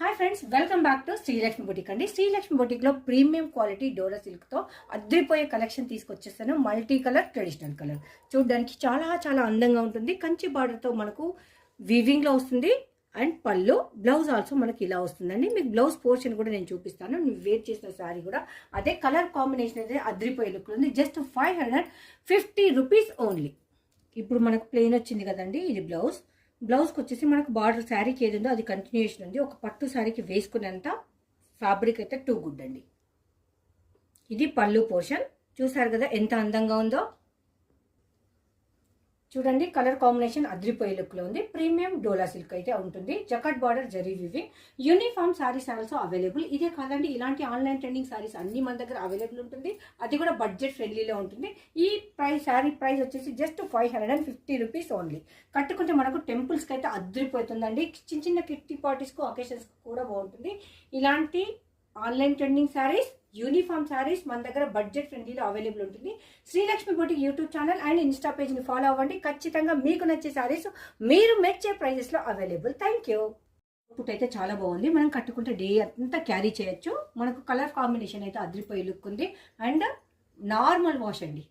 Hi friends, welcome back to Srilakshmi boutique అండి. శ్రీలక్ష్మి బొటిక్లో premium quality డోరా సిల్క్తో అద్రిపోయే కలెక్షన్ తీసుకొచ్చేస్తాను. మల్టీ కలర్ ట్రెడిషనల్ కలర్ చూడడానికి చాలా చాలా అందంగా ఉంటుంది. కంచి బార్డర్తో మనకు వీవింగ్లో వస్తుంది. అండ్ పళ్ళు బ్లౌజ్ ఆల్సో మనకి ఇలా వస్తుందండి. మీకు బ్లౌజ్ పోర్షన్ కూడా నేను చూపిస్తాను. నేను వేర్ చేసిన శారీ కూడా అదే కలర్ కాంబినేషన్ అయితే అద్రిపోయే లుక్ ఉంది. Just 550 rupees only. ఇప్పుడు మనకు ప్లెయిన్ వచ్చింది కదండి, ఇది బ్లౌజ్కి వచ్చేసి మనకు బార్డర్ శారీకి ఏది ఉందో అది కంటిన్యూషన్ ఉంది. ఒక పట్టు శారీకి వేసుకునేంత ఫ్యాబ్రిక్ అయితే టూ గుడ్ అండి. ఇది పళ్ళు పోర్షన్ చూసారు కదా ఎంత అందంగా ఉందో. చూడండి, కలర్ కాంబినేషన్ అద్రిపోయే లుక్ లో ఉంది. ప్రీమియం డోలా సిల్క్ అయితే ఉంటుంది. Jacquard border zari weaving. Uniform saris also available. ఇదే కాదండి, ఇలాంటి ఆన్లైన్ ట్రెండింగ్ సారీస్ అన్ని మన దగ్గర అవైలబుల్ ఉంటుంది. అది కూడా బడ్జెట్ ఫ్రెండ్లీలో ఉంటుంది. ఈ శారీ ప్రైస్ వచ్చేసి జస్ట్ 550 రూపీస్ ఓన్లీ. కట్టుకుంటే మనకు టెంపుల్స్కి అయితే అద్రిపోతుందండి. చిన్న చిన్న కిట్టి పార్టీస్కు అకేషన్స్కి కూడా బాగుంటుంది. ఇలాంటి online trending saris, uniform saris మన దగ్గర బడ్జెట్ ఫ్రెండ్లీలో అవైలబుల్ ఉంటుంది. Srilakshmi boutique YouTube channel and insta పేజ్ని ఫాలో అవ్వండి. ఖచ్చితంగా మీకు నచ్చే శారీస్ మీరు మెచ్చే ప్రైజెస్లో అవైలబుల్. Thank you. అవుట్పుట్ అయితే చాలా బాగుంది. మనం కట్టుకుంటే డే అంతా క్యారీ చేయొచ్చు. మనకు కలర్ కాంబినేషన్ అయితే అద్రిపోయే లుక్ ఉంది. అండ్ నార్మల్ వాష్ అండి.